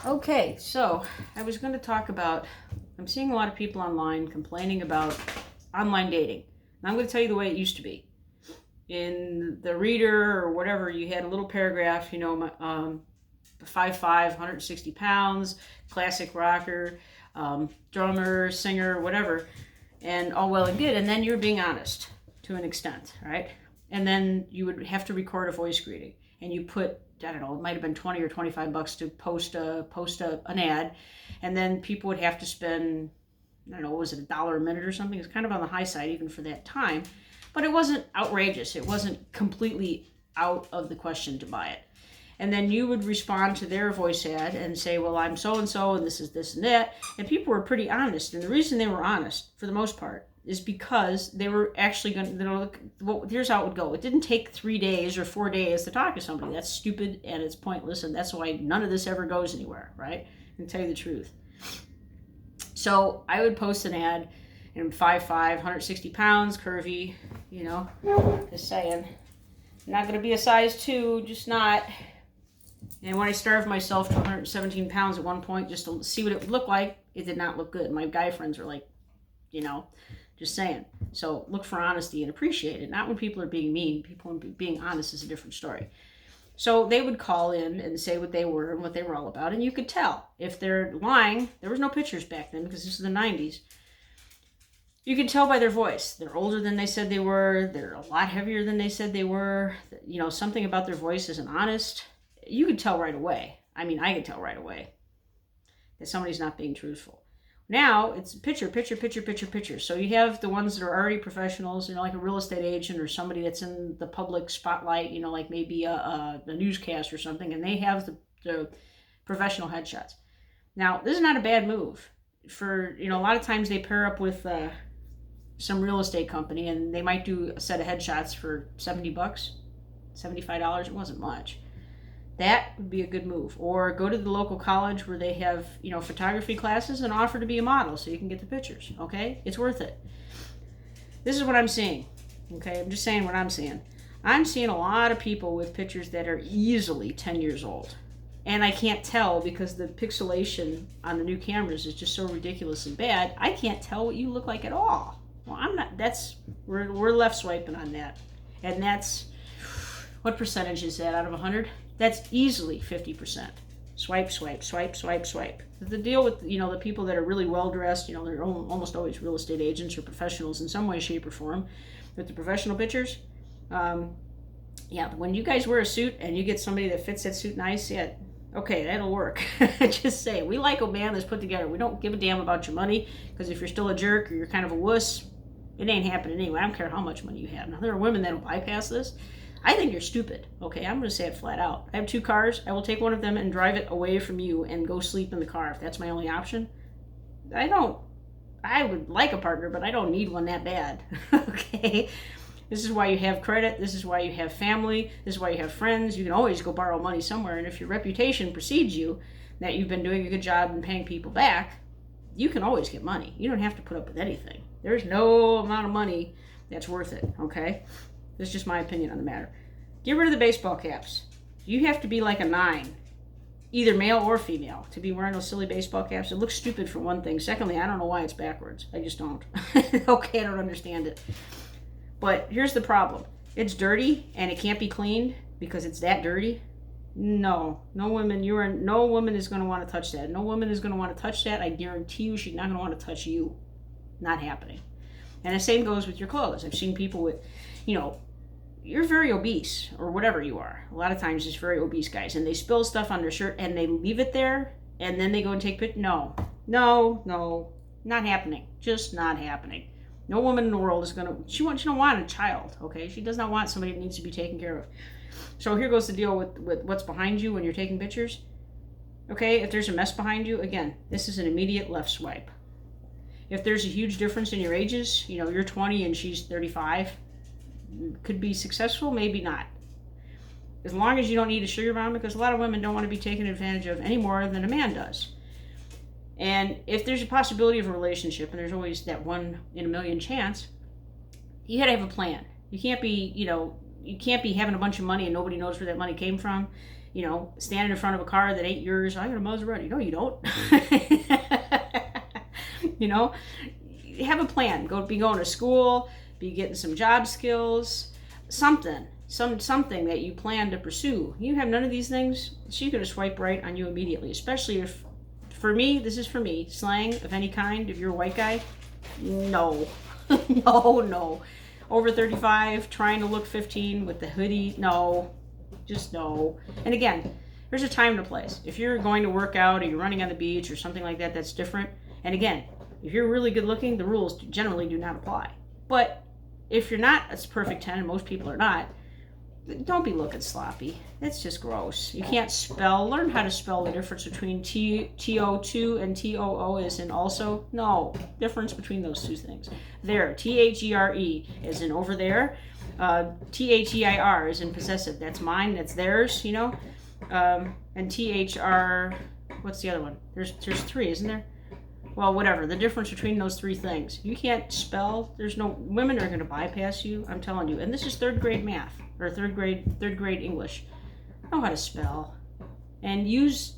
Okay, so I was going to talk about, I'm seeing a lot of people online complaining about online dating. And I'm going to tell you the way it used to be. In the Reader or whatever, you had a little paragraph, 5'5", 160 pounds, classic rocker, drummer, singer, whatever, and all well and good. And then you're being honest to an extent, right? And then you would have to record a voice greeting, and you put, I don't know, it might have been 20 or 25 bucks to post an ad, and then people would have to spend, I don't know, was it $1 a minute or something? It's kind of on the high side even for that time, but it wasn't outrageous. It wasn't completely out of the question to buy it. And then you would respond to their voice ad and say, well, I'm so and so, and this is this and that. And people were pretty honest. And the reason they were honest, for the most part, is because they were actually going to, well, here's how it would go. It didn't take 3 days or 4 days to talk to somebody. That's stupid and it's pointless. And that's why none of this ever goes anywhere, right? I can tell you the truth. So I would post an ad, and 5'5", 160 pounds, curvy, just saying. I'm not going to be a size 2, just not. And when I starved myself to 117 pounds at one point just to see what it would look like, it did not look good. My guy friends were like, just saying. So look for honesty and appreciate it. Not when people are being mean. People being honest is a different story. So they would call in and say what they were and what they were all about. And you could tell. If they're lying, there was no pictures back then because this is the 90s. You can tell by their voice. They're older than they said they were. They're a lot heavier than they said they were. Something about their voice isn't honest. You could tell right away. I mean, I could tell right away that somebody's not being truthful. Now, it's picture. So you have the ones that are already professionals, like a real estate agent or somebody that's in the public spotlight, like maybe a newscast or something, and they have the professional headshots. Now, this is not a bad move. For, a lot of times they pair up with some real estate company, and they might do a set of headshots for $70, $75. It wasn't much. That would be a good move. Or go to the local college where they have, photography classes and offer to be a model so you can get the pictures, okay? It's worth it. This is what I'm seeing, okay? I'm just saying what I'm seeing. I'm seeing a lot of people with pictures that are easily 10 years old. And I can't tell because the pixelation on the new cameras is just so ridiculously bad. I can't tell what you look like at all. Well, I'm not, we're left swiping on that. And that's, what percentage is that out of 100? That's easily 50%. Swipe. The deal with, the people that are really well-dressed, they're almost always real estate agents or professionals in some way, shape, or form. With the professional pictures, when you guys wear a suit and you get somebody that fits that suit nice, okay, that'll work. Just say, we like a man that's put together. We don't give a damn about your money, because if you're still a jerk or you're kind of a wuss, it ain't happening anyway. I don't care how much money you have. Now, there are women that'll bypass this. I think you're stupid, okay? I'm going to say it flat out. I have 2 cars. I will take one of them and drive it away from you and go sleep in the car if that's my only option. I would like a partner, but I don't need one that bad, okay? This is why you have credit. This is why you have family. This is why you have friends. You can always go borrow money somewhere, and if your reputation precedes you that you've been doing a good job and paying people back, you can always get money. You don't have to put up with anything. There's no amount of money that's worth it, okay? That's just my opinion on the matter. Get rid of the baseball caps. You have to be like a 9, either male or female, to be wearing those silly baseball caps. It looks stupid for one thing. Secondly, I don't know why it's backwards. I just don't. Okay, I don't understand it. But here's the problem. It's dirty and it can't be cleaned because it's that dirty. No woman is going to want to touch that. No woman is going to want to touch that. I guarantee you she's not going to want to touch you. Not happening. And the same goes with your clothes. I've seen people with, you're very obese or whatever you are. A lot of times it's very obese guys, and they spill stuff on their shirt and they leave it there and then they go and take pictures. No, not happening. Just not happening. No woman in the world is she don't want a child, okay? She does not want somebody that needs to be taken care of. So here goes the deal with what's behind you when you're taking pictures. Okay, if there's a mess behind you, again, this is an immediate left swipe. If there's a huge difference in your ages, you're 20 and she's 35, could be successful, maybe not. As long as you don't need a sugar bomb, because a lot of women don't want to be taken advantage of any more than a man does. And if there's a possibility of a relationship, and there's always that 1 in a million chance, you gotta have a plan. You can't be, you can't be having a bunch of money and nobody knows where that money came from. standing in front of a car that ain't yours. I got a Maserati. No, you don't. Have a plan. Be going to school, be getting some job skills, something that you plan to pursue. You have none of these things, she's going to swipe right on you immediately, especially if, for me, this is for me, slang of any kind, if you're a white guy, no. No. Over 35, trying to look 15 with the hoodie, no. Just no. And again, there's a time and a place. If you're going to work out or you're running on the beach or something like that, that's different. And again, if you're really good looking, the rules generally do not apply. But if you're not a perfect 10, and most people are not, don't be looking sloppy. It's just gross. You can't spell. Learn how to spell the difference between TO2 and TOO as in also. No. Difference between those two things. There. THERE is in over there. THEIR is in possessive. That's mine. That's theirs, and THR, what's the other one? There's three, isn't there? Well, whatever. The difference between those three things. You can't spell. Women are going to bypass you. I'm telling you. And this is third grade math or third grade English. Know how to spell, and use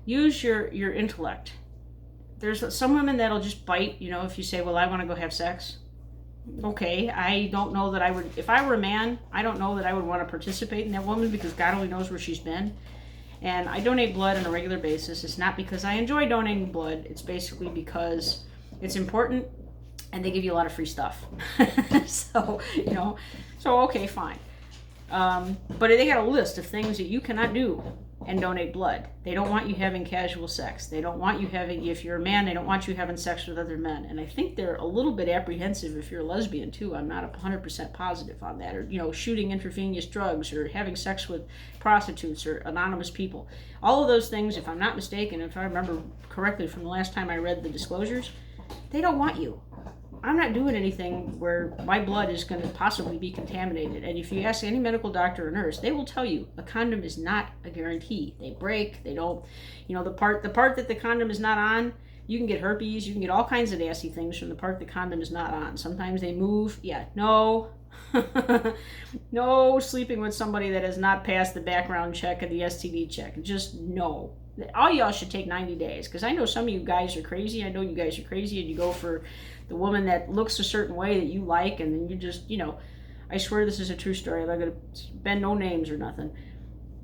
your intellect. There's some women that'll just bite. If you say, "Well, I want to go have sex." Okay, I don't know that I would. If I were a man, I don't know that I would want to participate in that woman because God only knows where she's been. And I donate blood on a regular basis. It's not because I enjoy donating blood. It's basically because it's important and they give you a lot of free stuff. So okay, fine. But they got a list of things that you cannot do and donate blood. They don't want you having casual sex. They don't want you if you're a man, they don't want you having sex with other men. And I think they're a little bit apprehensive if you're a lesbian too. I'm not 100% positive on that. Or, shooting intravenous drugs or having sex with prostitutes or anonymous people. All of those things, if I'm not mistaken, if I remember correctly from the last time I read the disclosures, they don't want you. I'm not doing anything where my blood is going to possibly be contaminated. And if you ask any medical doctor or nurse, they will tell you a condom is not a guarantee. They break, they don't, the part that the condom is not on, you can get herpes, you can get all kinds of nasty things from the part the condom is not on. Sometimes they move. Yeah, no. No sleeping with somebody that has not passed the background check and the STD check. Just no. All y'all should take 90 days because I know some of you guys are crazy. I know you guys are crazy and you go for the woman that looks a certain way that you like, and then you just, I swear this is a true story. I'm not going to bend no names or nothing.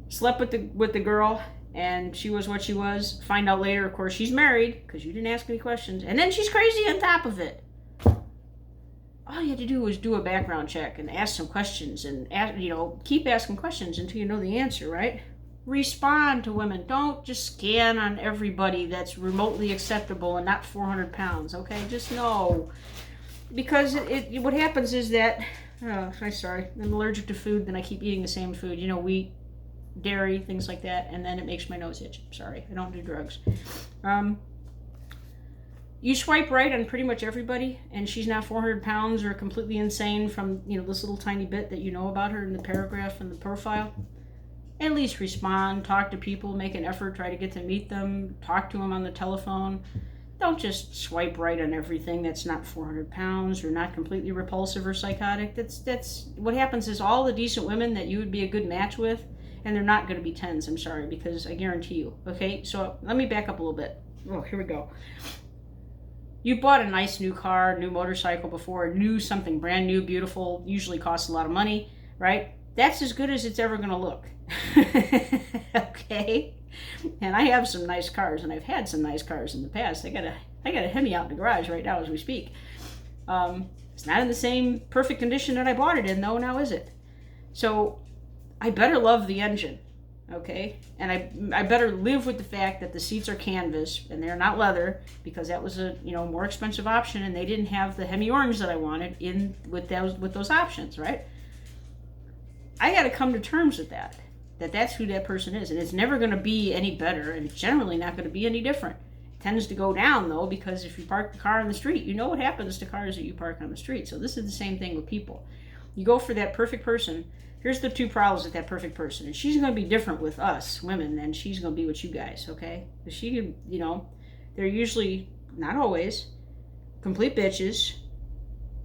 Slept with the girl, and she was what she was. Find out later, of course, she's married because you didn't ask any questions, and then she's crazy on top of it. All you had to do was do a background check and ask some questions, and keep asking questions until you know the answer, right? Respond to women. Don't just scan on everybody that's remotely acceptable and not 400 pounds, okay? Just no. Because what happens is that, I'm sorry, I'm allergic to food, then I keep eating the same food. Wheat, dairy, things like that, and then it makes my nose itch. Sorry, I don't do drugs. You swipe right on pretty much everybody, and she's not 400 pounds or completely insane from, this little tiny bit that you know about her in the paragraph and the profile. At least respond, talk to people, make an effort, try to get to meet them, talk to them on the telephone. Don't just swipe right on everything that's not 400 pounds or not completely repulsive or psychotic. That's what happens is all the decent women that you would be a good match with, and they're not going to be 10s, I'm sorry, because I guarantee you. Okay, so let me back up a little bit. Oh, here we go. You bought a nice new car, new motorcycle before, something brand new, beautiful, usually costs a lot of money, right? That's as good as it's ever going to look. Okay? And I have some nice cars, and I've had some nice cars in the past. I got a Hemi out in the garage right now as we speak. It's not in the same perfect condition that I bought it in, though, now is it? So I better love the engine, okay? And I better live with the fact that the seats are canvas and they're not leather, because that was a more expensive option, and they didn't have the Hemi orange that I wanted in with those options, right? I got to come to terms with that's who that person is, and it's never going to be any better, and it's generally not going to be any different. It tends to go down, though, because if you park the car on the street, you know what happens to cars that you park on the street. So this is the same thing with people. You go for that perfect person. Here's the two problems with that perfect person, and she's going to be different with us women than she's going to be with you guys, okay? Because they're usually, not always, complete bitches,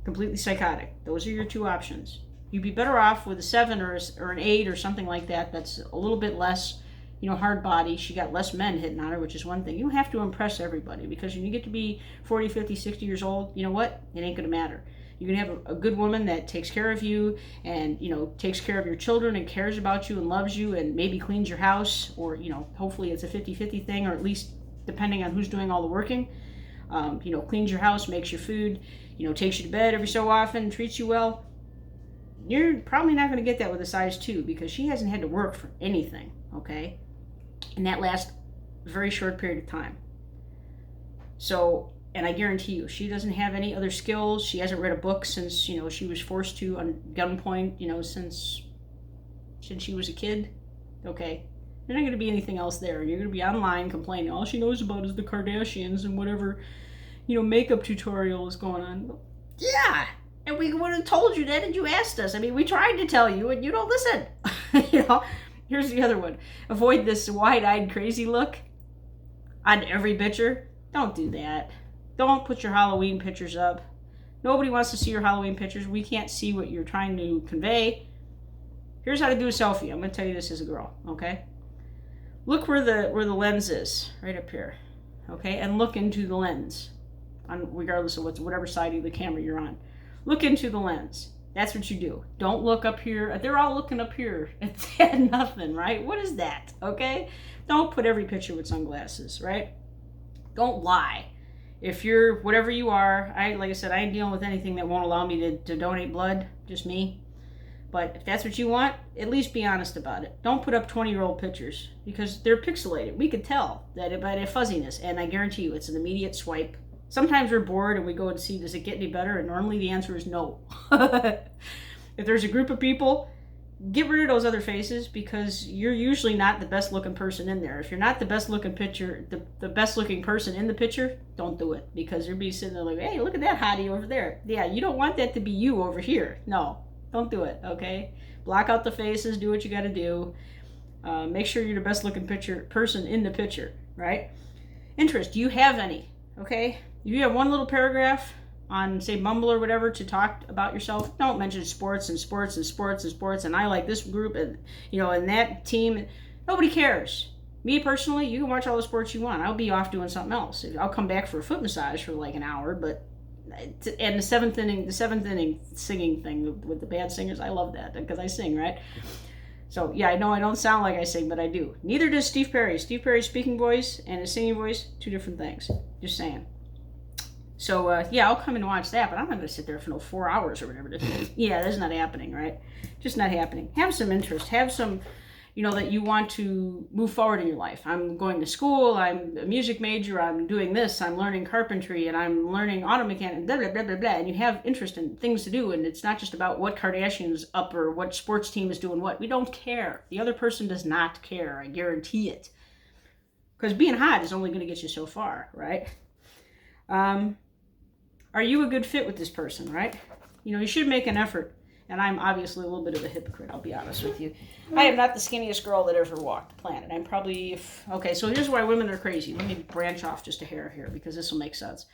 completely psychotic. Those are your two options. You'd be better off with a 7 or an 8 or something like that. That's a little bit less, hard body. She got less men hitting on her, which is one thing. You don't have to impress everybody, because when you get to be 40, 50, 60 years old, you know what? It ain't going to matter. You can have a good woman that takes care of you and, takes care of your children and cares about you and loves you and maybe cleans your house, or, hopefully it's a 50-50 thing, or at least depending on who's doing all the working. Cleans your house, makes your food, takes you to bed every so often, treats you well. You're probably not going to get that with a size 2, because she hasn't had to work for anything, okay? And that lasts a very short period of time. So, and I guarantee you, she doesn't have any other skills. She hasn't read a book since, she was forced to on gunpoint, since she was a kid. Okay. There's not going to be anything else there. You're going to be online complaining. All she knows about is the Kardashians and whatever, makeup tutorial is going on. Yeah. And we would have told you that, and you asked us. I mean, we tried to tell you, and you don't listen. Here's the other one. Avoid this wide-eyed crazy look on every picture. Don't do that. Don't put your Halloween pictures up. Nobody wants to see your Halloween pictures. We can't see what you're trying to convey. Here's how to do a selfie. I'm going to tell you this as a girl, okay? Look where the lens is, right up here, okay? And look into the lens, regardless of whatever side of the camera you're on. Look into the lens. That's what you do. Don't look up here. They're all looking up here at nothing, right? What is that, okay? Don't put every picture with sunglasses, right? Don't lie. If you're whatever you are, like I said, I ain't dealing with anything that won't allow me to donate blood, just me. But if that's what you want, at least be honest about it. Don't put up 20-year-old pictures, because they're pixelated. We could tell that by the fuzziness, and I guarantee you it's an immediate swipe. Sometimes we're bored and we go and see, does it get any better? And normally the answer is no. If there's a group of people, get rid of those other faces, because you're usually not the best looking person in there. If you're not the best looking picture, the best looking person in the picture, don't do it, because you'll be sitting there like, hey, look at that hottie over there. Yeah, you don't want that to be you over here. No, don't do it, okay? Block out the faces, do what you got to do. Make sure you're the best looking person in the picture, right? Interest, do you have any, okay? If you have one little paragraph on, say, Mumble or whatever to talk about yourself, don't mention sports and sports and sports and sports, and I like this group and, and that team. Nobody cares. Me personally, you can watch all the sports you want. I'll be off doing something else. I'll come back for a foot massage for like an hour, but, and the seventh inning singing thing with the bad singers, I love that, because I sing, right? So, yeah, I know I don't sound like I sing, but I do. Neither does Steve Perry. Steve Perry's speaking voice and his singing voice, two different things. Just saying. So, yeah, I'll come and watch that, but I'm not going to sit there for 4 hours or whatever. Yeah, that's not happening, right? Just not happening. Have some interest. Have some, that you want to move forward in your life. I'm going to school. I'm a music major. I'm doing this. I'm learning carpentry, and I'm learning auto mechanic, blah, blah, blah, blah, blah. And you have interest in things to do, and it's not just about what Kardashian's up or what sports team is doing what. We don't care. The other person does not care. I guarantee it. Because being hot is only going to get you so far, right? Are you a good fit with this person, right? You should make an effort. And I'm obviously a little bit of a hypocrite, I'll be honest with you. I am not the skinniest girl that ever walked the planet. I'm probably, okay, so here's why women are crazy. Let me branch off just a hair here, because this will make sense.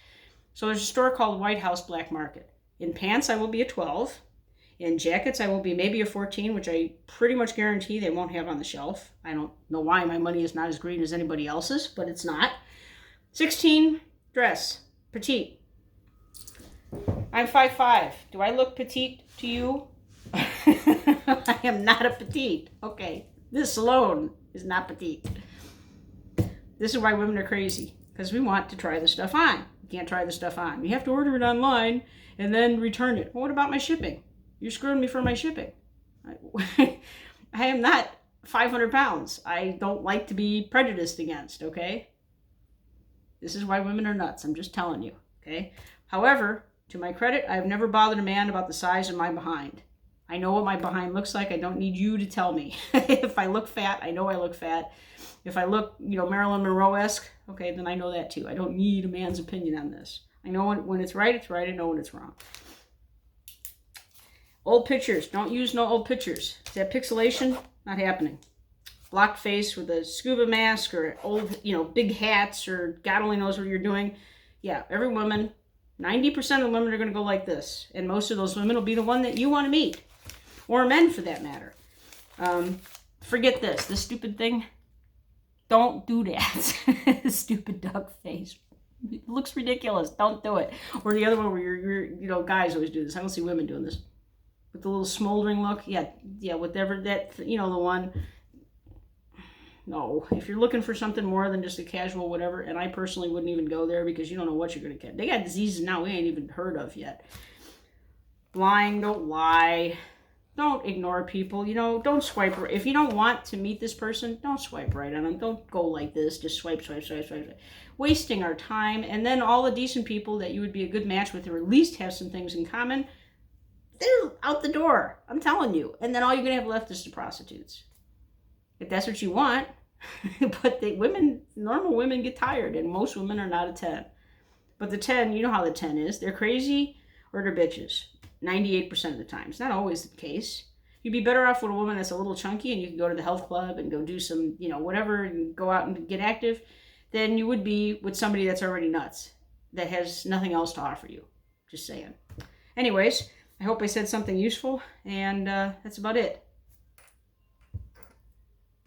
So there's a store called White House Black Market. In pants, I will be a 12. In jackets, I will be maybe a 14, which I pretty much guarantee they won't have on the shelf. I don't know why my money is not as green as anybody else's, but it's not. 16, dress, petite. I'm 5'5". Do I look petite to you? I am not a petite. Okay, this alone is not petite. This is why women are crazy, because we want to try the stuff on. You can't try the stuff on. You have to order it online and then return it. Well, what about my shipping? You're screwing me for my shipping. I am not 500 pounds. I don't like to be prejudiced against, okay? This is why women are nuts. I'm just telling you, okay? However, to my credit, I've never bothered a man about the size of my behind. I know what my behind looks like. I don't need you to tell me. If I look fat, I know I look fat. If I look, Marilyn Monroe-esque, okay, then I know that too. I don't need a man's opinion on this. I know when it's right, it's right. I know when it's wrong. Old pictures. Don't use no old pictures. Is that pixelation? Not happening. Blocked face with a scuba mask or old, big hats, or God only knows what you're doing. Yeah, every woman, 90% of the women are going to go like this. And most of those women will be the one that you want to meet. or men for that matter. Forget this stupid thing. Don't do that. Stupid duck face. It looks ridiculous. Don't do it. Or the other one where you're guys always do this. I don't see women doing this. With the little smoldering look. Yeah, whatever that, the one. No, if you're looking for something more than just a casual whatever, and I personally wouldn't even go there because you don't know what you're going to get. They got diseases now we ain't even heard of yet. Lying, don't lie. Don't ignore people. Don't swipe right. If you don't want to meet this person, don't swipe right on them. Don't go like this. Just swipe. Wasting our time. And then all the decent people that you would be a good match with or at least have some things in common, they're out the door. I'm telling you. And then all you're going to have left is the prostitutes. If that's what you want. But normal women get tired, and most women are not a 10. But the 10, you know how the 10 is. They're crazy or they're bitches. 98% of the time. It's not always the case. You'd be better off with a woman that's a little chunky and you can go to the health club and go do some, whatever, and go out and get active, than you would be with somebody that's already nuts, that has nothing else to offer you. Just saying. Anyways, I hope I said something useful, and that's about it.